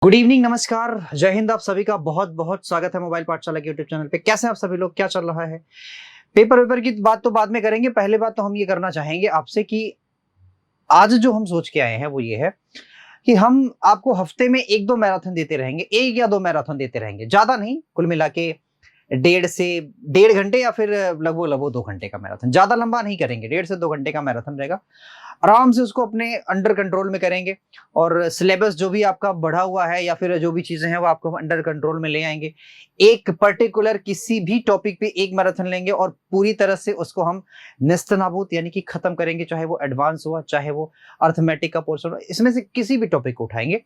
Good evening, नमस्कार, जय हिंद। आप सभी का बहुत बहुत स्वागत है मोबाइल पाठशाला के यूट्यूब चैनल पे। कैसे हैं आप सभी लोग? क्या चल रहा है? पेपर की बात तो बाद में करेंगे। पहले बात तो हम ये करना चाहेंगे आपसे कि आज जो हम सोच के आए हैं वो ये है कि हम आपको हफ्ते में एक दो मैराथन देते रहेंगे, एक या दो मैराथन देते रहेंगे, ज्यादा नहीं। कुल मिला के 1.5 से 1.5 घंटे या फिर लगभग लगभग 2 घंटे का मैराथन। ज्यादा लंबा नहीं करेंगे, 1.5 से 2 घंटे का मैराथन रहेगा। आराम से उसको अपने अंडर कंट्रोल में करेंगे और सिलेबस जो भी आपका बढ़ा हुआ है या फिर जो भी चीजें हैं वो आपको अंडर कंट्रोल में ले आएंगे। एक पर्टिकुलर किसी भी टॉपिक पे एक मैराथन लेंगे और पूरी तरह से उसको हम नेस्तनाबूत यानी कि खत्म करेंगे, चाहे वो एडवांस हुआ, चाहे वो अर्थमेटिक का पोर्शन, इसमें से किसी भी टॉपिक को उठाएंगे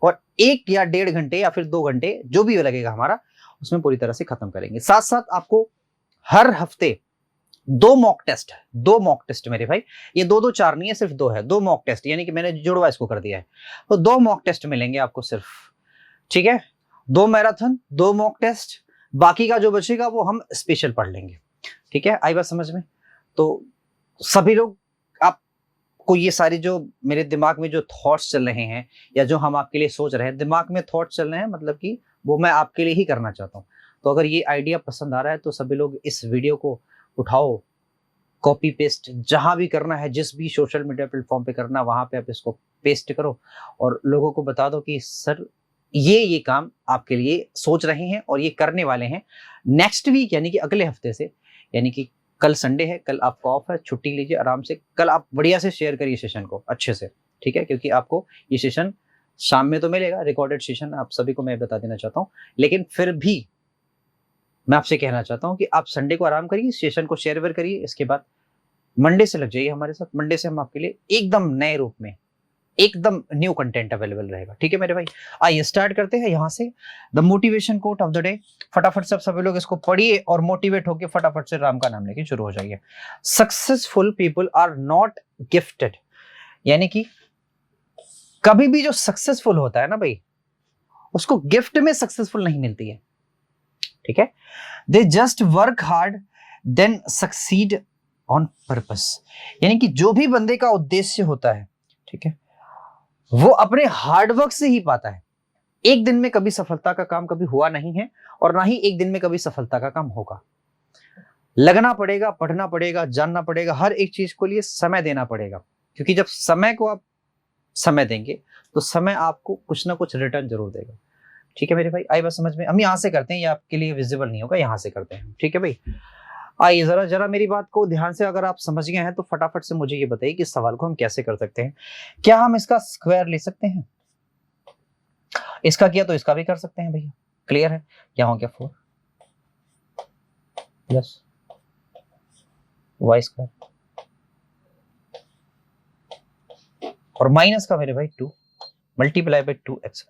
और 1 या 1.5 घंटे या फिर 2 घंटे जो भी लगेगा हमारा, उसमें पूरी तरह से खत्म करेंगे। साथ साथ आपको हर हफ्ते दो मॉक टेस्ट मेरे भाई, ये दो चार नहीं है, सिर्फ दो है। दो मॉक टेस्ट यानी कि मैंने जुड़वा इसको कर दिया है, तो दो मॉक टेस्ट मिलेंगे आपको सिर्फ। ठीक है, दो मैराथन, दो मॉक टेस्ट, बाकी का जो बचेगा वो हम स्पेशल पढ़ लेंगे। ठीक है, आई बात समझ में? तो सभी लोग, आपको ये सारी जो मेरे दिमाग में जो थॉट्स चल रहे हैं या जो हम आपके लिए सोच रहे हैं, दिमाग में थॉट्स चल रहे हैं, मतलब कि वो मैं आपके लिए ही करना चाहता हूँ। तो अगर ये आइडिया पसंद आ रहा है तो सभी लोग इस वीडियो को उठाओ, कॉपी पेस्ट जहां भी करना है, जिस भी सोशल मीडिया प्लेटफॉर्म पे करना, वहां पे आप इसको पेस्ट करो और लोगों को बता दो कि सर ये काम आपके लिए सोच रहे हैं और ये करने वाले हैं। नेक्स्ट वीक यानी कि अगले हफ्ते से, यानी कि कल संडे है, कल आपका ऑफ है, छुट्टी लीजिए आराम से। कल आप बढ़िया से शेयर करिए सेशन को अच्छे से, ठीक है? क्योंकि आपको ये सेशन शाम में तो मिलेगा, रिकॉर्डेड सेशन आप सभी को मैं बता देना चाहता हूँ। लेकिन फिर भी मैं आपसे कहना चाहता हूँ कि आप संडे को आराम करिए, सेशन को शेयर वेयर करिए। इसके बाद मंडे से लग जाइए हमारे साथ। मंडे से हम आपके लिए एकदम नए रूप में, एकदम न्यू कंटेंट अवेलेबल रहेगा। ठीक है मेरे भाई, आइए स्टार्ट करते हैं यहाँ से। The motivation quote of the day. फटाफट से आप सभी लोग इसको पढ़िए और मोटिवेट होकर फटाफट से राम का नाम लेके शुरू हो जाइए। Successful people are not gifted, यानी कि कभी भी जो सक्सेसफुल होता है ना भाई, उसको गिफ्ट में सक्सेसफुल नहीं मिलती है। ठीक है, they just work hard then succeed on purpose, यानी कि जो भी बंदे का उद्देश्य होता है, ठीक है, वो अपने हार्डवर्क से ही पाता है। एक दिन में कभी सफलता का काम कभी हुआ नहीं है और ना ही एक दिन में कभी सफलता का काम होगा। लगना पड़ेगा, पढ़ना पड़ेगा, जानना पड़ेगा, हर एक चीज को लिए समय देना पड़ेगा। क्योंकि जब समय को आप समय देंगे तो समय आपको कुछ ना कुछ रिटर्न जरूर देगा। ठीक है मेरे भाई, आई बात समझ में? हम यहां से करते हैं, ये आपके लिए विजिबल नहीं होगा, यहां से करते हैं। ठीक है भाई, आइए जरा जरा मेरी बात को ध्यान से अगर आप समझ गए हैं तो फटाफट से मुझे ये बताइए कि इस सवाल को हम कैसे कर सकते हैं। क्या हम इसका स्क्वायर ले सकते हैं? इसका किया तो इसका भी कर सकते हैं भैया। क्लियर है? क्या हो गया 4 प्लस वाई स्क्वायर और माइनस का मेरे भाई 2 मल्टीप्लाई बाई 2xy,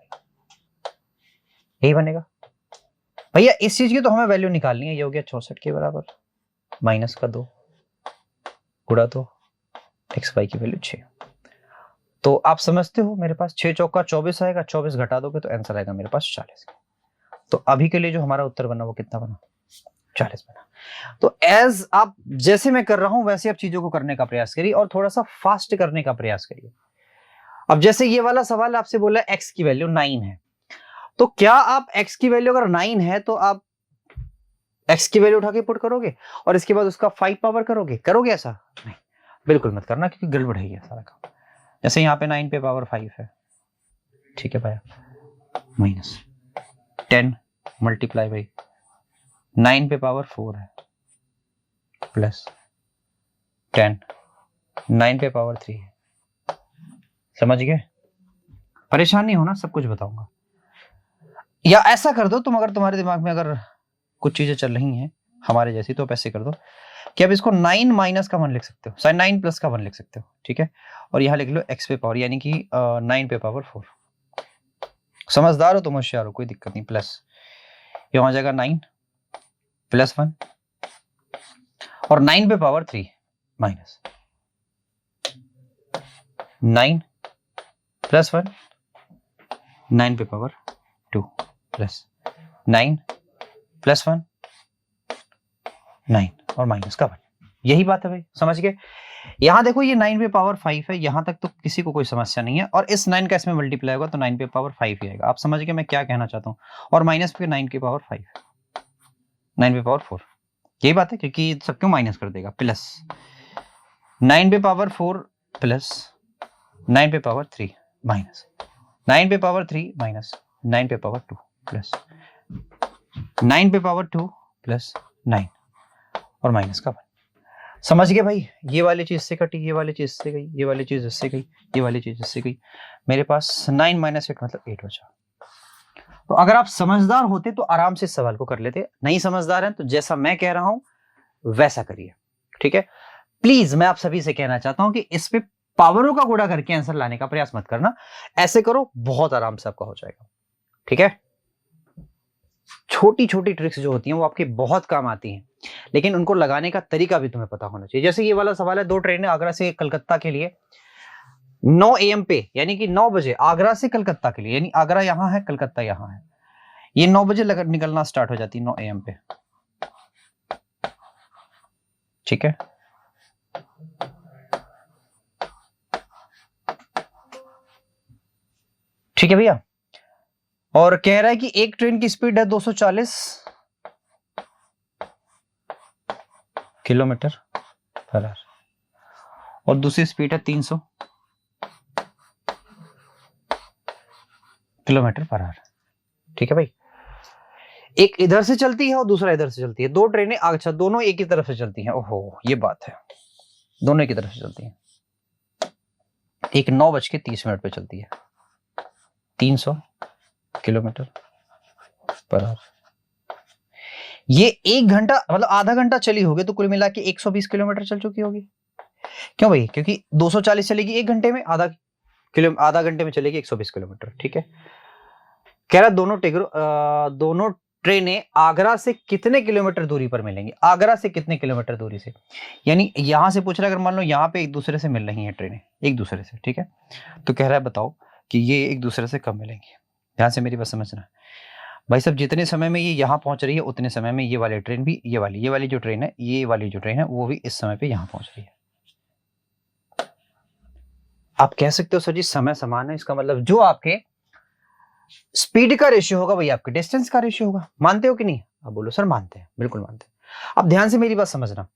यही बनेगा भैया। इस चीज की तो हमें वैल्यू निकालनी है। ये हो गया 64 के बराबर, माइनस का 2 गुणा 2, xy की वैल्यू 6। तो आप समझते हो मेरे पास 6 चौका 24 आएगा, 24 घटा दोगे तो आंसर आएगा मेरे पास 40। तो अभी के लिए जो हमारा उत्तर बना वो कितना बना? 40 बना। तो एज आप जैसे मैं कर रहा हूं वैसे आप चीजों को करने का प्रयास करिए और थोड़ा सा फास्ट करने का प्रयास करिए। अब जैसे ये वाला सवाल आपसे बोला x की वैल्यू 9 है, तो क्या आप x की वैल्यू अगर 9 है तो आप x की वैल्यू उठा के पुट करोगे और इसके बाद उसका 5 पावर करोगे ऐसा? नहीं, बिल्कुल मत करना, क्योंकि गड़बड़ है ये सारा काम। जैसे यहाँ पे 9 पे पावर 5 है, ठीक है भाई, माइनस 10 मल्टीप्लाई बाई 9 पे पावर 4 है, प्लस 10 9 पे पावर 3 है। समझ गए? परेशान नहीं होना, सब कुछ बताऊंगा। या ऐसा कर दो तुम, अगर तुम्हारे दिमाग में अगर कुछ चीजें चल रही हैं हमारे जैसी, तो आप ऐसे कर दो कि अब इसको 9 माइनस का 1 लिख सकते हो, सॉरी 9 प्लस का 1 लिख सकते हो। ठीक है, और यहां लिख लो x पे पावर, यानी कि 9 पे पावर 4। समझदार हो तुम, होशियार हो, कोई दिक्कत नहीं। प्लस ये हो जाएगा 9 प्लस 1 और 9 पे पावर 3 माइनस 9 प्लस 1 9 पे पावर 2 प्लस 9 प्लस 1 9 और माइनस का 1। यही बात है भाई, समझ गए? यहां देखो ये 9 पे पावर 5 है, यहां तक तो किसी को कोई समस्या नहीं है, और इस 9 का इसमें मल्टीप्लाई होगा तो 9 पे पावर 5 ही आएगा। आप समझ गए मैं क्या कहना चाहता हूं। और माइनस पे 9 की पावर 5, 9 पे पावर 4, यही बात है, क्योंकि सब क्यों माइनस कर देगा, प्लस 9 पे पावर 4 प्लस 9 पे पावर 3 माइनस 9 पे पावर 3 माइनस 9 पे पावर 2 प्लस 9 पे पावर 2 प्लस 9 और माइनस का 1। समझ गए भाई, ये वाली चीज से कटी, ये वाली चीज से गई, ये वाली चीज इससे गई, ये वाली चीज इससे गई, मेरे पास 9 माइनस 8 मतलब 8 बचा। तो अगर आप समझदार होते तो आराम से इस सवाल को कर लेते, नहीं समझदार हैं तो जैसा मैं कह रहा हूं वैसा करिए, ठीक है। प्लीज मैं आप सभी से कहना चाहता हूं कि इस पे पावरों का गुणा करके आंसर लाने का प्रयास मत करना, ऐसे करो बहुत आराम से आपका हो जाएगा, ठीक है। छोटी छोटी ट्रिक्स जो होती हैं वो आपके बहुत काम आती हैं, लेकिन उनको लगाने का तरीका भी तुम्हें पता होना चाहिए। जैसे ये वाला सवाल है, 2 ट्रेनें आगरा से कलकत्ता के लिए 9 AM पे, यानी कि 9 बजे आगरा से कलकत्ता के लिए, यानी आगरा यहां है कलकत्ता यहां है, ये 9 बजे निकलना स्टार्ट हो जाती है 9 AM पे, ठीक है। ठीक है भैया, और कह रहा है कि एक ट्रेन की स्पीड है 240 किलोमीटर पर आवर और दूसरी स्पीड है 300 किलोमीटर पर आवर, ठीक है भाई। एक इधर से चलती है और दूसरा इधर से चलती है, 2 ट्रेनें, अच्छा दोनों एक ही तरफ से चलती हैं, ओहो ये बात है, दोनों एक ही तरफ से चलती हैं। एक 9:30 पे चलती है 300 किलोमीटर पर आवर, ये 1 घंटा मतलब आधा घंटा चली होगी तो कुल मिला के 120 किलोमीटर चल चुकी होगी। क्यों भाई, क्योंकि 240 चलेगी 1 घंटे में, आधा घंटे में चलेगी 120 किलोमीटर, ठीक है। कह रहा दोनों ट्रेनें आगरा से कितने किलोमीटर दूरी पर मिलेंगी, आगरा से कितने किलोमीटर दूरी से, यानी यहां से पूछ रहा है, अगर मान लो यहां पे एक दूसरे से मिल रही हैं ट्रेनें एक दूसरे से, ठीक है, तो कह रहा है बताओ कि ये एक दूसरे से कब मिलेंगी। ध्यान से मेरी बात समझना भाई साहब, जितने समय में ये यहां पहुंच रही है उतने समय में ये वाली ट्रेन भी, ये वाली जो ट्रेन है, ये वाली जो ट्रेन है वो भी इस समय पे यहां पहुंच रही है। आप कह सकते हो सर जी समय समान है, इसका मतलब जो आपके स्पीड का रेशियो होगा वही आपके डिस्टेंस का रेशियो होगा। मानते हो कि नहीं? आप बोलो सर मानते हैं, बिल्कुल मानते हैं। अब ध्यान से मेरी बात समझना,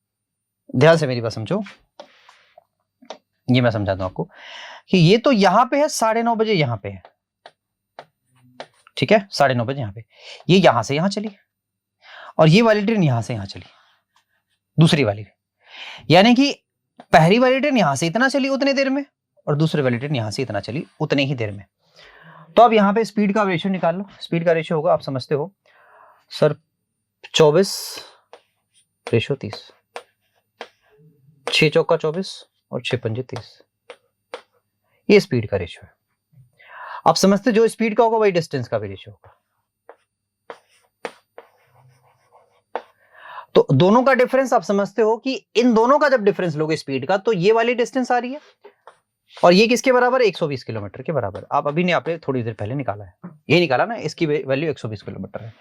ध्यान से मेरी बात समझो, ये मैं समझाता हूं आपको कि ये तो यहां पे है 9:30 बजे, यहां पे है, ठीक है, 9:30 बजे यहां पे, ये यहां से यहां चली और ये वाली ट्रेन यहां से यहां चली, दूसरी वाली, यानी कि पहली वाली ट्रेन यहां से इतना चली उतने देर में और दूसरी वाली ट्रेन यहां से इतना चली उतने ही देर में। तो अब यहां पे स्पीड का रेशियो निकाल लो। स्पीड का रेशियो होगा, आप समझते हो सर, 24 रेशियो 30, 6 चौका 24 और 6 पंजे 30, ये स्पीड का रेशियो है। आप समझते जो स्पीड का होगा वही डिस्टेंस का भी रेशियो होगा। तो दोनों का डिफरेंस आप समझते हो कि इन दोनों का जब डिफरेंस लोगे स्पीड का, तो ये वाली डिस्टेंस आ रही है और ये किसके बराबर है, 120 किलोमीटर के बराबर। आप अभी नहीं, आपने थोड़ी देर पहले निकाला है, ये निकाला ना, इसकी वैल्यू 120 किलोमीटर है।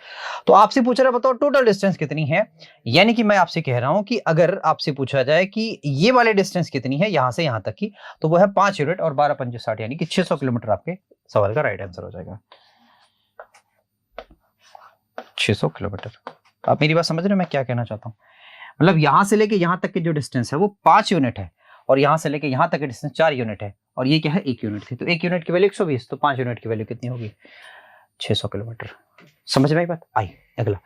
तो आपसे पूछ रहा है बताओ टोटल डिस्टेंस कितनी है, यानी कि मैं आपसे कह रहा हूं कि अगर आपसे पूछा जाए कि ये वाले डिस्टेंस कितनी है यहां से यहां तक की, तो वो है 5 यूनिट और 12 पंजे 60, यानी कि 600 किलोमीटर आपके सवाल का राइट आंसर हो जाएगा। 600 किलोमीटर। आप मेरी बात समझ रहे हो मैं क्या कहना चाहता हूं? मतलब यहां से लेके यहां तक की जो डिस्टेंस है वो 5 यूनिट है और यहां से लेके यहां तक की डिस्टेंस 4 यूनिट है, और ये क्या है 1 यूनिट थी, तो 1 यूनिट की वैल्यू 120, तो 5 यूनिट की वैल्यू कितनी होगी, 600 किलोमीटर। समझ में आई बात? आई। अगला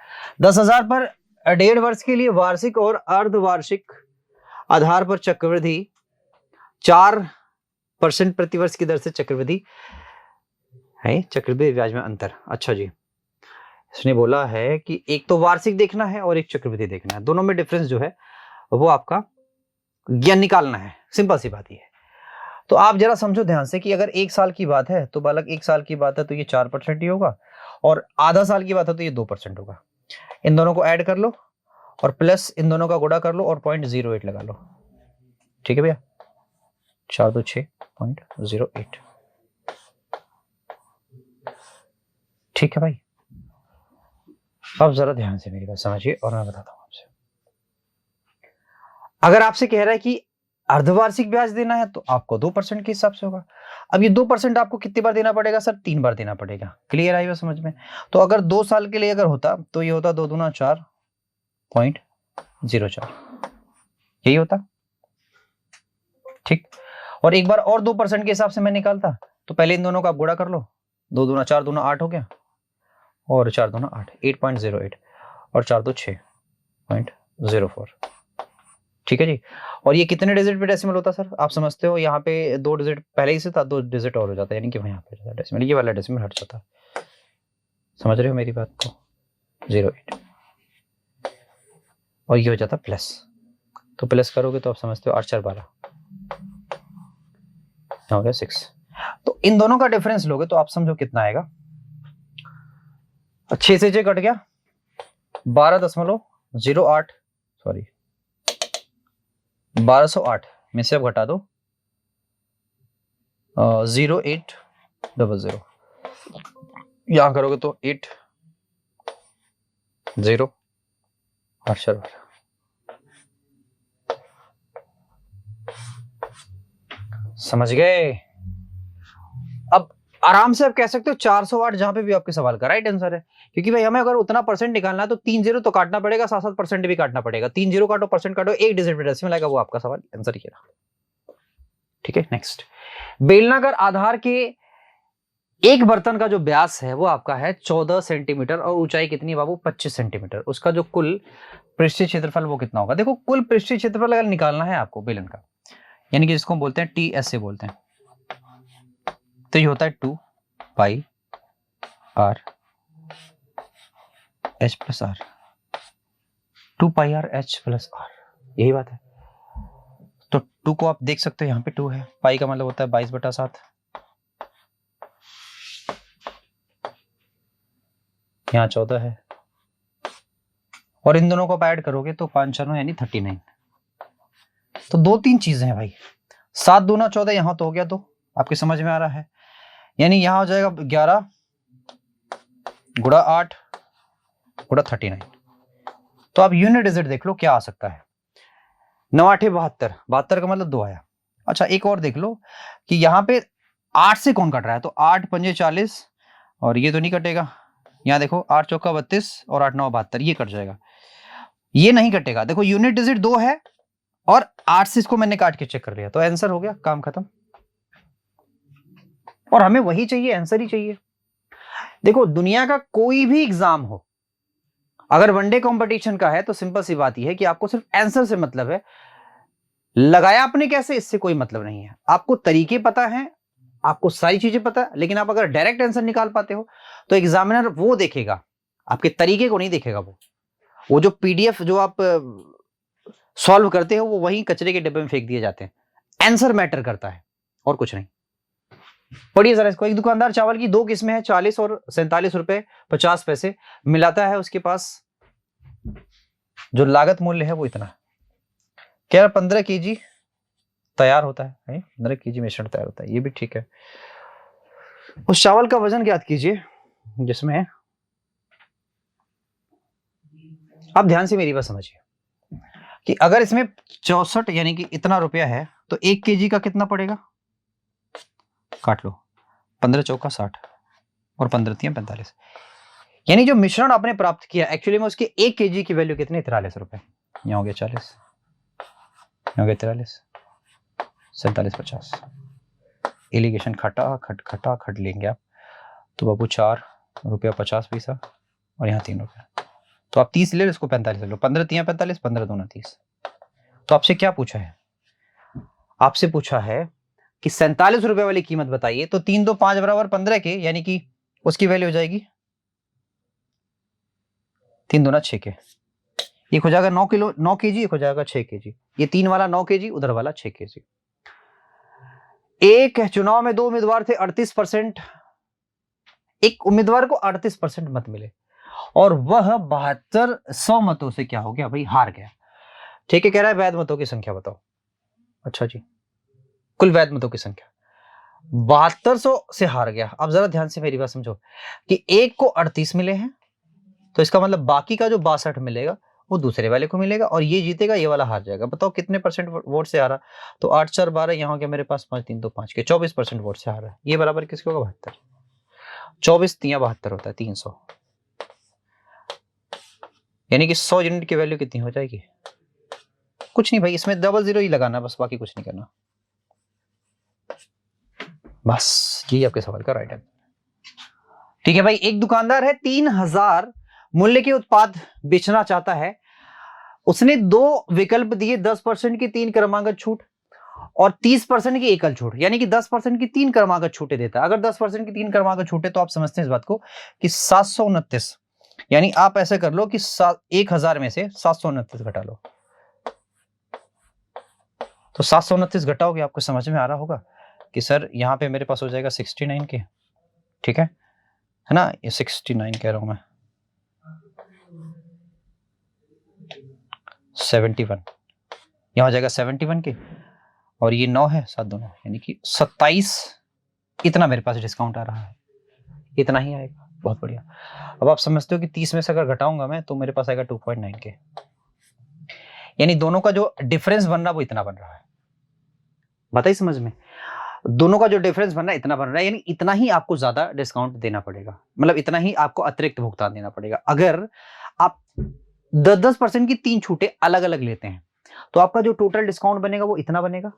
10,000 पर 1.5 वर्ष के लिए वार्षिक और अर्धवार्षिक आधार पर चक्रवृद्धि 4% प्रतिवर्ष की दर से चक्रवृद्धि है, चक्रवृद्धि ब्याज में अंतर। अच्छा जी, इसने बोला है कि एक तो वार्षिक देखना है और एक चक्रवृद्धि देखना है, दोनों में डिफरेंस जो है वो आपका ज्ञान निकालना है, सिंपल सी बात ही है। तो आप जरा समझो ध्यान से कि अगर 1 साल की बात है तो बालक 1 साल की बात है तो ये 4% ही होगा, और आधा साल की बात है तो ये 2% होगा। इन दोनों को ऐड कर लो और प्लस इन दोनों का गुणा कर लो और 0.08 लगा लो, ठीक है भैया, 4 2 6.08, ठीक है भाई। अब जरा ध्यान से मेरी बात समझिए और मैं बताता हूं आपसे, अगर आपसे कह रहा है कि अर्धवार्षिक ब्याज देना है तो आपको 2% के हिसाब से होगा। अब ये 2% आपको कितनी बार देना पड़ेगा सर? 3 बार देना पड़ेगा। क्लियर आई बात समझ में? तो अगर 2 साल के लिए अगर होता तो ये होता 2 दूना 4.04, यही होता। ठीक। और एक बार और 2% के हिसाब से मैं निकालता तो पहले इन दोनों का आप गुणा कर लो। 2 दूना 4 दूना 8 हो गया, और 4 दूना 8, 8.08, और 4 दो 6.04। ठीक है जी। और ये कितने डिजिट पे डेसिमल होता सर? आप समझते हो यहाँ पे 2 डिजिट पहले ही से था, 2 डिजिट और हो जाता है, यानी कि यहाँ पे जाता डेसिमल, ये वाला डेसिमल हट जाता। समझ रहे हो मेरी बात को? 08, और ये हो जाता प्लस। तो प्लस करोगे तो आप समझते हो 8 4 12 हो गया 6। तो इन दोनों का डिफरेंस लोगे तो आप समझो कितना आएगा। 6 से 6 कट गया, 12.08, सॉरी 1208 में से अब घटा दो 0800, यहां करोगे तो 8 0 8 4 12। समझ गए? अब आराम से आप कह सकते हो 408 जहां पे भी आपके सवाल का राइट आंसर है, क्योंकि भाई हमें अगर उतना परसेंट निकालना है तो 3 जीरो तो काटना पड़ेगा, 7-7% भी काटना पड़ेगा। 3 जीरो काटो, परसेंट काटो, एक डिजिट डेसिमल आएगा, वो आपका सवाल आंसर ही रहा। ठीक है, नेक्स्ट। बेलनाकार आधार के एक बर्तन का जो व्यास है वो आपका है 14 सेंटीमीटर, और ऊंचाई कितनी है बाबू? 25 सेंटीमीटर। उसका जो कुल पृष्ठीय क्षेत्रफल वो कितना होगा? देखो, कुल पृष्ठीय क्षेत्रफल अगर निकालना है आपको बेलन का, यानी कि जिसको हम बोलते हैं टीएस से बोलते हैं, तो ये होता है 2 pi R H plus R, 2 pi R H plus R, यही बात है। तो 2 को आप देख सकते हो, यहाँ पे 2 है, पाई का मतलब होता है 22/7, यहाँ 14 है, और इन दोनों को आप ऐड करोगे तो 5 4 यानी 39। तो 2-3 चीजें हैं भाई। 7 दूना 14, यहां तो हो गया 2, आपके समझ में आ रहा है? यानी यहां हो जाएगा 11 गुणा 8 गुणा 39। तो आप यूनिट डिजिट देख लो क्या आ सकता है। 9 8 72, 72 का मतलब 2 आया। अच्छा, एक और देख लो कि यहाँ पे 8 से कौन कट रहा है, तो 8 पंजे 40, और ये तो नहीं कटेगा। यहाँ देखो 8 चौका 32 और 8 9 72, ये कट जाएगा, ये नहीं कटेगा। देखो यूनिट डिजिट 2 है और 8 से इसको मैंने काट के चेक कर लिया, तो आंसर हो गया, काम खत्म। और हमें वही चाहिए, आंसर ही चाहिए। देखो, दुनिया का कोई भी एग्जाम हो, अगर वनडे कंपटीशन का है तो सिंपल सी बात यह है कि आपको सिर्फ आंसर से मतलब है, लगाया आपने कैसे इससे कोई मतलब नहीं है। आपको तरीके पता है, आपको सारी चीजें पता है, लेकिन आप अगर डायरेक्ट आंसर निकाल पाते हो तो एग्जामिनर वो देखेगा, आपके तरीके को नहीं देखेगा। वो जो पीडीएफ जो आप सॉल्व करते हो वो वहीं कचरे के डिब्बे में फेंक दिए जाते हैं। आंसर मैटर करता है और कुछ नहीं। पढ़िए जरा इसको। एक दुकानदार चावल की 2 किस्में हैं, 40 और 47 रुपए 50 पैसे मिलाता है, उसके पास जो लागत मूल्य है वो इतना। क्या 15 केजी तैयार होता है, 15 केजी मिश्रण तैयार होता है, ये भी ठीक है। उस चावल का वजन ज्ञात कीजिए जिसमें, आप ध्यान से मेरी बात समझिए कि अगर इसमें 64 यानी कि इतना रुपया है तो 1 केजी का कितना पड़ेगा? काट लो, 15 चौका 60 और 15 तियां 45, यानी जो मिश्रण आपने प्राप्त किया एक्चुअली में उसके 1 केजी की वैल्यू कितनी? 43 रुपए। यहाँ हो गया 40, यहाँ हो गया 43, 47 50। एलिगेशन खटा खट लेंगे आप तो बाबू 4 रुपया 50 पैसा, और यहाँ 3 रुपया, तो आप 30 ले लो, इसको 45 ले लो, 15 तियां 45, 15 दूना 30। तो आपसे क्या पूछा है? आपसे पूछा है कि 47 रुपए वाली कीमत बताइए, तो 3 2 5 बराबर 15 के, यानी कि उसकी वैल्यू हो जाएगी 3 दूना 6 के। एक हो जाएगा 9 किलो 9 केजी, एक हो जाएगा 6 केजी। ये 3 वाला 9 केजी, उधर वाला 6 केजी। एक चुनाव में 2 उम्मीदवार थे, 38%, एक उम्मीदवार को 38% मत मिले और वह 7200 मतों से क्या हो गया भाई? हार गया। ठीक है, कह रहा है वैध मतों की संख्या बताओ। अच्छा जी, कुल वैध मतों की संख्या 7200 से हार गया। अब जरा ध्यान से मेरी बात समझो कि एक को 38 मिले हैं, तो इसका मतलब बाकी का जो 62 मिलेगा वो दूसरे वाले को मिलेगा और ये जीतेगा, ये वाला हार जाएगा। बताओ कितने परसेंट वोट से हारा? तो 8 4 12, यहाँ हो गया मेरे पास 5 3 2 5 के 24% वोट से हारा है। ये बराबर किसके होगा? 72। 24 3 72 होता है 300, यानी कि 100 यूनिट की वैल्यू कितनी हो जाएगी? कुछ नहीं भाई, इसमें डबल जीरो ही लगाना बस, बाकी कुछ नहीं करना। बस यही आपके सवाल का राइट आंसर। ठीक है भाई, एक दुकानदार है 3000 मूल्य के उत्पाद बेचना चाहता है। उसने 2 विकल्प दिए, 10% की 3 क्रमागत छूट और 30% की एकल छूट, यानी कि 10% की 3 क्रमागत छूटें देता है। अगर 10% की 3 क्रमागत छूटें तो आप समझते हैं इस बात को कि 729, यानी आप ऐसे कर लो कि 1000 में से 729 घटा लो। तो 729 घटाओगे, आपको समझ में आ रहा होगा कि सर यहाँ पे मेरे पास हो जाएगा 69 के, ठीक है ना? ये 69 कह रहा हूं मैं, 71 यहाँ हो जाएगा 71 के, और ये 9 है 7 2 9, यानी कि 27। इतना मेरे पास डिस्काउंट आ रहा है, इतना ही आएगा। बहुत बढ़िया। अब आप समझते हो कि 30 में से अगर घटाऊंगा मैं तो मेरे पास आएगा 2.9 के, यानी दोनों का जो डिफरेंस बन रहा है वो इतना बन रहा है। बताइए समझ में? दोनों का जो डिफरेंस बन रहा है इतना बन रहा है, यानी इतना ही आपको ज्यादा डिस्काउंट देना पड़ेगा, मतलब इतना ही आपको अतिरिक्त भुगतान देना पड़ेगा। अगर आप 10% की 3 छूटें अलग अलग लेते हैं तो आपका जो टोटल डिस्काउंट बनेगा वो इतना बनेगा,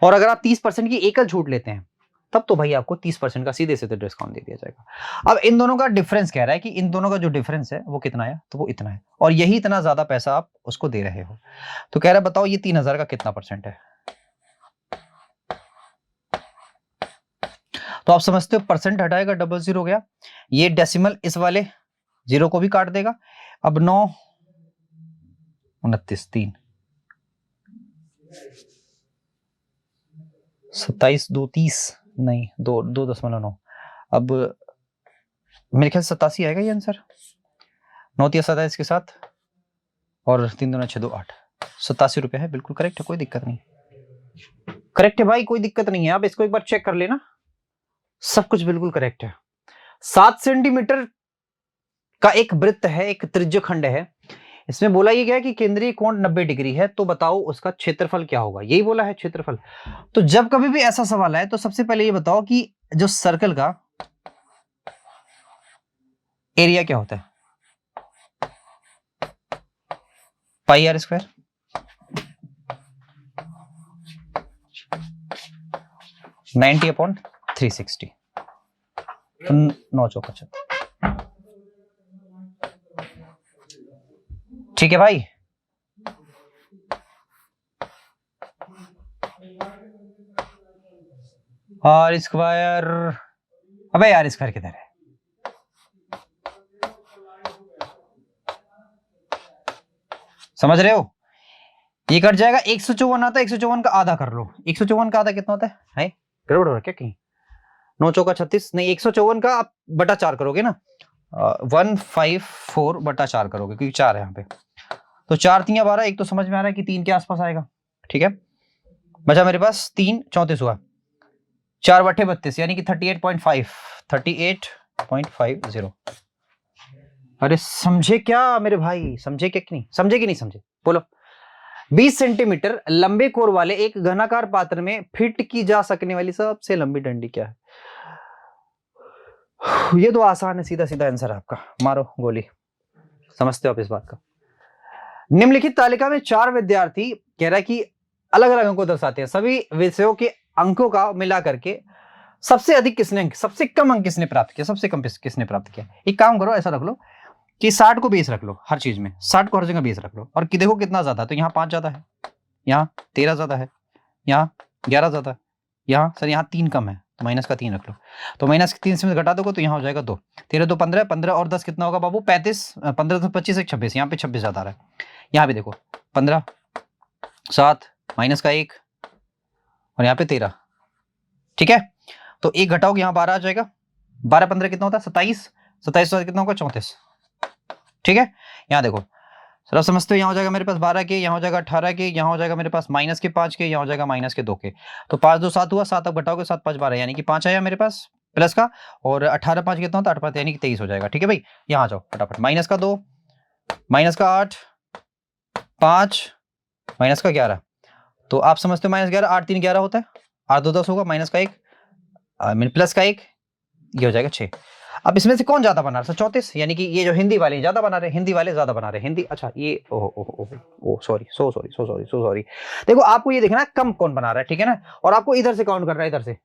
और अगर आप 30% की एकल छूट लेते हैं तब तो भाई आपको 30% का सीधे सीधे डिस्काउंट दे दिया जाएगा। अब इन दोनों का डिफरेंस कह रहा है कि इन दोनों का जो डिफरेंस है वो कितना है, तो वो इतना है, और यही इतना ज्यादा पैसा आप उसको दे रहे हो। तो कह रहा है बताओ ये 3000 का कितना परसेंट है? तो आप समझते हो परसेंट हटाएगा, डबल जीरो हो गया, ये डेसिमल इस वाले जीरो को भी काट देगा। अब 9 29 3 27 2 30 नहीं 2.9। अब मेरे ख्याल 87 आएगा ये आंसर। 9 3 27 के साथ और 3 2 6 2 8, 87 रुपये है। बिल्कुल करेक्ट है, कोई दिक्कत नहीं, करेक्ट है भाई, कोई दिक्कत नहीं है। आप इसको एक बार चेक कर लेना, सब कुछ बिल्कुल करेक्ट है। 7 सेंटीमीटर का एक वृत्त है, एक त्रिज्यखंड है। इसमें बोला ये गया कि केंद्रीय कोण 90 डिग्री है, तो बताओ उसका क्षेत्रफल क्या होगा। यही बोला है क्षेत्रफल। तो जब कभी भी ऐसा सवाल आए तो सबसे पहले ये बताओ कि जो सर्कल का एरिया क्या होता है? पाई आर स्क्वायर। नाइनटी अपॉन 360, 9 चौका 56। ठीक है भाई, आर स्क्वायर, अबे यार स्क्वायर किधर है? समझ रहे हो? ये कट जाएगा, 154 आता है, 154 का आधा कर लो। 154 का आधा कितना होता है? गड़बड़ हो रहा क्या कहीं? 9 चौका 36 नहीं, 154 का आप बटा 4 करोगे ना, 154 बटा 4 करोगे, क्योंकि 4 है यहाँ पे। तो 4 3 12, एक तो समझ में आ रहा है कि 3 के आसपास आएगा। ठीक है, बचा मेरे पास 3 34 हुआ, 4 बटे 32, यानी कि 38.50। अरे समझे क्या मेरे भाई? समझे क्या कि नहीं समझे? कि नहीं समझे बोलो। 20 सेंटीमीटर लंबे कोर वाले एक घनाकार पात्र में फिट की जा सकने वाली सबसे लंबी डंडी क्या है? ये तो आसान है, सीधा सीधा आंसर आपका, मारो गोली। समझते हो आप इस बात का? निम्नलिखित तालिका में 4 विद्यार्थी कह रहा है कि अलग अलग अंकों दर्शाते हैं, सभी विषयों के अंकों का मिला करके सबसे अधिक किसने अंक, सबसे कम अंक किसने प्राप्त किया, सबसे कम किसने प्राप्त किया। एक काम करो, ऐसा रख लो कि 60 को बेस रख लो हर चीज में, 60 को हर जगह बेस रख लो, और कि देखो कितना ज्यादा है। तो यहाँ 5 ज्यादा है, यहाँ 13 ज्यादा है, यहाँ 11 ज्यादा है, यहाँ सर यहाँ 3 कम है, तो माइनस का 3 रख लो। तो माइनस 3 से घटा दोगे तो यहाँ हो जाएगा 2, 13 2 15, 15 और 10 कितना होगा बाबू? 35, 15 तो 25 एक 26, यहाँ पे 26 ज्यादा आ रहा है। यहाँ पे देखो 15 7 माइनस का 1 और यहाँ पे 13। ठीक है, तो 1 घटाओगे यहाँ 12 आ जाएगा, 12 15 कितना होता है? 27, 27 कितना होगा? 34। ठीक है, यहाँ देखो सर, आप समझते हो? यहाँ हो जाएगा मेरे पास 12 के, यहाँ हो जाएगा 18 के, यहाँ हो जाएगा मेरे पास माइनस के 5 के, यहाँ हो जाएगा माइनस के 2 के। तो 5 2 7 हुआ, 7 अब घटाओगे 7 5 12, यानी कि 5 आया मेरे पास प्लस का, और 18 5 कितना होता है? 8 5, यानी कि 23 हो जाएगा। ठीक है भाई, यहाँ आ जाओ फटाफट, माइनस का 2 माइनस का 8, 5 माइनस का 11। तो आप समझते हो माइनस 11, 8 3 11 होता है, 8 2 10 होगा, माइनस का 1 प्लस का 1, ये हो जाएगा 6। अब इसमें से कौन ज्यादा बना रहा है? 34, यानी कि ये जो हिंदी वाले ज्यादा बना रहे हैं, हिंदी वाले ज्यादा बना रहे हैं हिंदी। अच्छा ये ओह सॉरी, सो सॉरी। देखो आपको ये देखना है कम कौन बना रहा है, ठीक है ना, और आपको इधर से काउंट करना है, इधर से।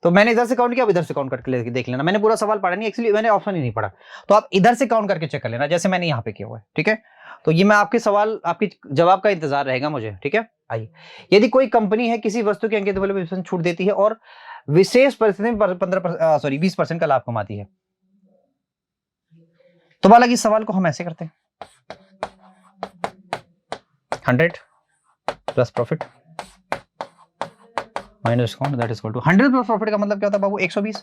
तो मैंने इधर से काउंट किया, अब इधर से काउंट करके देख लेना। मैंने पूरा सवाल पढ़ा नहीं एक्चुअली, मैंने ऑप्शन ही नहीं पढ़ा, तो आप इधर से काउंट करके चेक कर लेना, जैसे मैंने यहाँ पे किया हुआ है, ठीक है। तो ये मैं आपके सवाल, आपके जवाब का इंतजार रहेगा मुझे, ठीक है। आइए, यदि कोई कंपनी है किसी वस्तु के अंकित मूल्य पर 20% छूट देती है और विशेष परिस्थिति में 20% का लाभ कमाती है, तो बाला इस सवाल को हम ऐसे करते हैं, 100 plus profit minus discount that is equal to 100 plus profit का मतलब क्या होता है बाबू? 120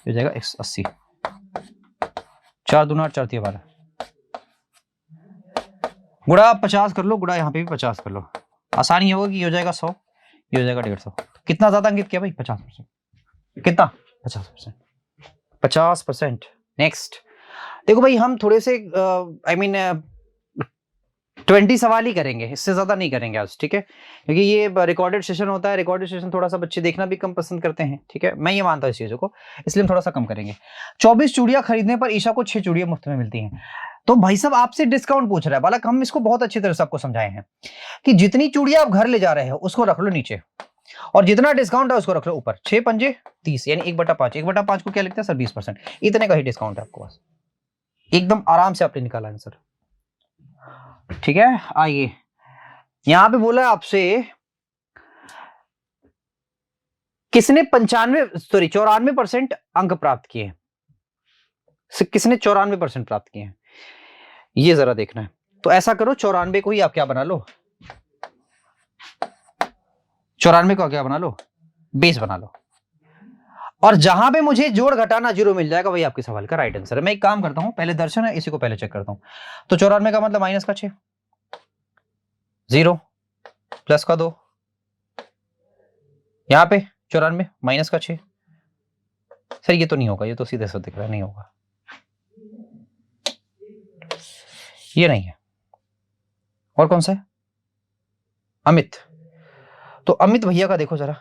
हो जाएगा 180, 4 दूना 8 4 3 12, गुड़ा आप 50 कर लो, गुड़ा यहाँ पे भी 50 कर लो, आसानी होगी, ये हो जाएगा 100, ये हो जाएगा 150। कितना ज्यादा अंकित किया भाई? 50%। कितना? 50%, 50%। नेक्स्ट देखो भाई, हम थोड़े से आई मीन 20 सवाल ही करेंगे, इससे ज्यादा नहीं करेंगे आज, ठीक है, क्योंकि ये रिकॉर्डेड सेशन होता है, रिकॉर्डेड सेशन थोड़ा सा बच्चे देखना भी कम पसंद करते हैं, ठीक है, मैं ये मानता हूँ इस चीजों को, इसलिए हम थोड़ा सा कम करेंगे। 24 चूड़ियां खरीदने पर ईशा को 6 चूड़ियां मुफ्त में मिलती हैं। तो भाई साहब आपसे डिस्काउंट पूछ रहा है, बालक हम इसको बहुत अच्छी तरह से आपको समझाए हैं कि जितनी चूड़ियां आप घर ले जा रहे हो उसको रख लो नीचे, और जितना डिस्काउंट है उसको रख लो ऊपर। 6 पंजे 30, यानी 1/5, 1/5 को क्या लिखते हैं सर? 20%। इतने का ही डिस्काउंट है आपको पास, एकदम आराम से आपने निकाला आंसर, ठीक है। आइए, यहां पे बोला आपसे किसने 94% अंक प्राप्त किए, किसने 94% प्राप्त किए हैं, ये जरा देखना है। तो ऐसा करो, 94 को ही आप क्या बना लो, 94 को क्या बना लो? बेस बना लो, और जहां पे मुझे जोड़ घटाना 0 मिल जाएगा वही आपके सवाल का राइट आंसर है। मैं एक काम करता हूं, पहले दर्शन है इसी को पहले चेक करता हूं। तो 94 का मतलब माइनस का 6, 0 प्लस का 2, यहां पे 94 माइनस का 6। सर ये तो नहीं होगा, ये तो सीधे से दिख रहा है, नहीं होगा, ये नहीं है। और कौन सा है? अमित। तो अमित भैया का देखो जरा,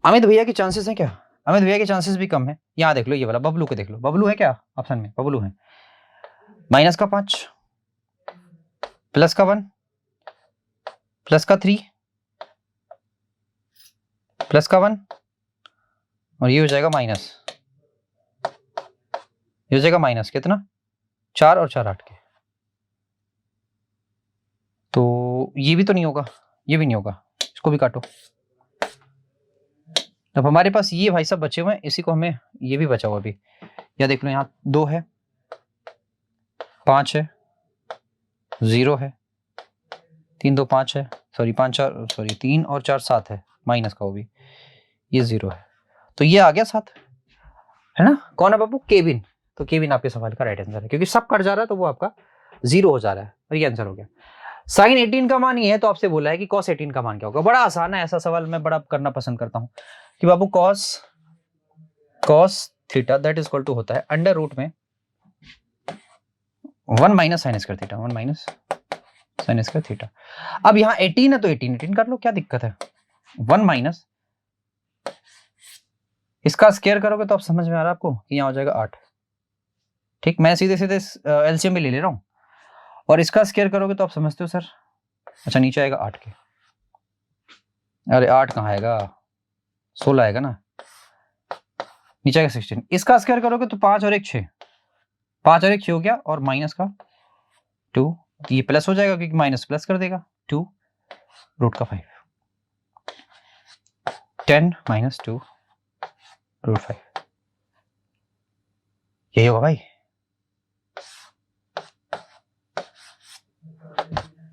अमित भैया के चांसेस हैं क्या? अमित भैया के चांसेस भी कम है। यहां देख लो, ये वाला बबलू के देख लो, बबलू है क्या ऑप्शन में? बबलू है, माइनस का 5, प्लस का 1, प्लस का 3, प्लस का 1, और ये हो जाएगा माइनस, ये हो जाएगा माइनस कितना? 4 और 4 8 के। तो ये भी तो नहीं होगा, ये भी नहीं होगा, इसको भी काटो। अब हमारे पास ये भाई सब बचे हुए हैं, इसी को हमें, ये भी बचा हुआ अभी, या देख लो, यहाँ 2 है, 5 है, 0 है, 3 2 5 है, सॉरी 5 4 सॉरी 3 और 4 7 है, माइनस का वो भी, ये 0 है, तो ये आ गया 7, है ना। कौन है बाबू? केविन। तो केविन आपके सवाल का राइट आंसर है, क्योंकि सब कट जा रहा है तो वो आपका 0 हो जा रहा है, और ये आंसर हो गया। साइन 18 का मान ये है, तो आपसे बोला है कि कॉस 18 का मान क्या होगा। बड़ा आसान है, ऐसा सवाल मैं बड़ा करना पसंद करता हूं कि बाबू cos theta that is equal to होता है अंडर रूट में 1 minus sine square theta, 1 minus sine square theta. अब यहाँ 18 है तो 18 कर लो, क्या दिक्कत है? 1 माइनस, इसका स्क्वायर करोगे तो आप समझ में आ रहा है आपको कि यहाँ हो जाएगा 8, ठीक। मैं सीधे सीधे एलसीएम भी ले रहा हूँ, और इसका स्क्वायर करोगे तो आप समझते हो सर, अच्छा नीचे आएगा 8 के, अरे 8 कहाँ आएगा, 16 आएगा ना, नीचे आएगा 16। इसका स्क्वायर करोगे तो 5 और 1 6, 5 और 1 6 हो गया, और माइनस का 2, ये प्लस हो जाएगा क्योंकि माइनस प्लस कर देगा, 2 रूट का 5, 10 माइनस 2 रूट 5, यही होगा भाई।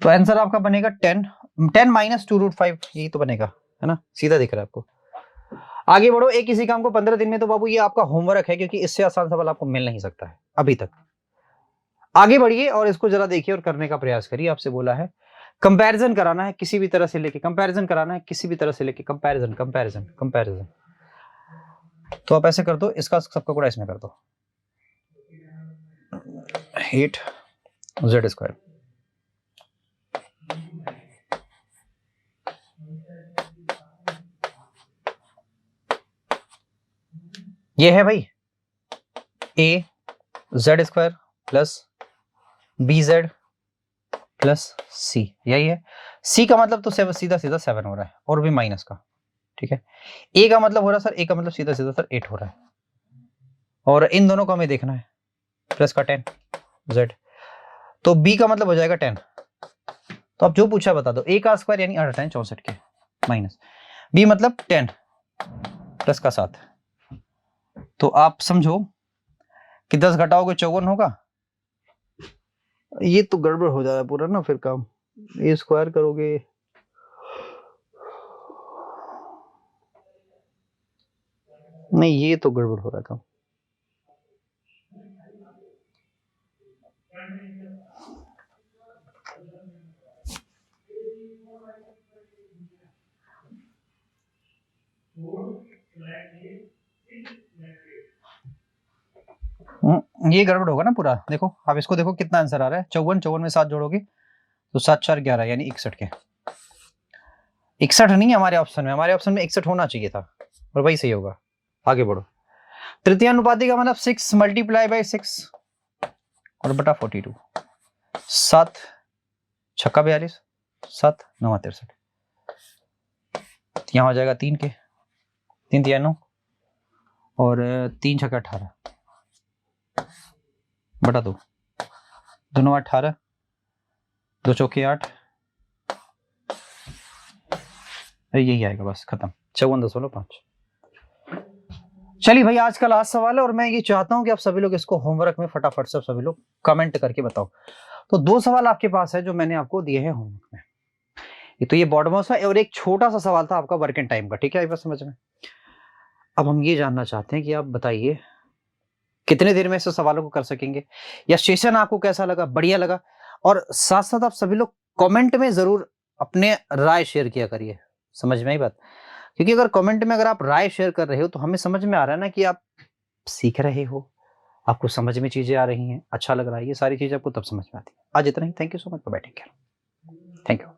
तो आंसर आपका बनेगा 10 माइनस 2 रूट 5, यही तो बनेगा, है ना, सीधा दिख रहा है आपको। आगे बढ़ो, एक इसी काम को 15 दिन में, तो बाबू ये आपका होमवर्क है, क्योंकि इससे आसान सवाल आपको मिल नहीं सकता है अभी तक। आगे बढ़िए और इसको जरा देखिए और करने का प्रयास करिए। आपसे बोला है कंपैरिजन कराना है किसी भी तरह से लेके, कंपैरिजन कराना है किसी भी तरह से लेके, कंपैरिजन कंपैरिजन कंपैरिजन। तो आप ऐसे कर दो, इसका सबका गुणा इसमें कर दो, 8 जेड स्क्वायर। ये है भाई A Z square plus B Z plus C, यही है। सी का मतलब तो सीधा सीधा 7 हो रहा है और भी माइनस का, ठीक है। ए का मतलब हो रहा है सर, ए का मतलब सीधा सीधा सर 8 हो रहा है, और इन दोनों को हमें देखना है, प्लस का 10 जेड, तो बी का मतलब हो जाएगा 10। तो आप जो पूछा बता दो, ए का स्क्वायर यानी 8 10 64 के माइनस बी मतलब 10 प्लस का 7, तो आप समझो कि 10 घटाओगे 54 होगा। ये तो गड़बड़ हो जाएगा पूरा ना फिर काम, ए स्क्वायर करोगे, नहीं ये तो गड़बड़ हो रहा काम। ये गड़बड़ होगा ना पूरा। देखो आप इसको देखो कितना आंसर आ रहा है, 54, 54 में 7 जोड़ोगे तो 7 4 11 यानी 61 के। 61 नहीं है हमारे ऑप्शन में, हमारे ऑप्शन में 61 होना चाहिए था, और वही सही होगा। आगे बढ़ो। तृतीयानुपाती का मतलब 6 मल्टीप्लाई बाई 6 और बटा 42, 7 छक्का 42, 7 9 63, यहाँ हो जाएगा 3 के, 3 तिया 9 और 3 छक्का 18 बटा 2, 2 9 18, 2 चौके 8, यही आएगा बस, खत्म। 54.5। चलिए भाई आज का लास्ट सवाल है, और मैं ये चाहता हूं कि आप सभी लोग इसको होमवर्क में फटाफट से सभी लोग कमेंट करके बताओ। तो 2 सवाल आपके पास है जो मैंने आपको दिए हैं होमवर्क में, तो ये बॉर्ड मोस्ट है, और एक छोटा सा सवाल था आपका वर्किंग टाइम का, ठीक है, बस समझ में। अब हम ये जानना चाहते हैं कि आप बताइए कितने देर में इस सवालों को कर सकेंगे, या सेशन आपको कैसा लगा, बढ़िया लगा, और साथ साथ आप सभी लोग कमेंट में जरूर अपने राय शेयर किया करिए। समझ में आई बात? क्योंकि अगर कमेंट में अगर आप राय शेयर कर रहे हो तो हमें समझ में आ रहा है ना कि आप सीख रहे हो, आपको समझ में चीजें आ रही हैं, अच्छा लग रहा है, ये सारी चीजें आपको तब समझ में आती है। आज इतना ही, thank you so much for batting, thank you.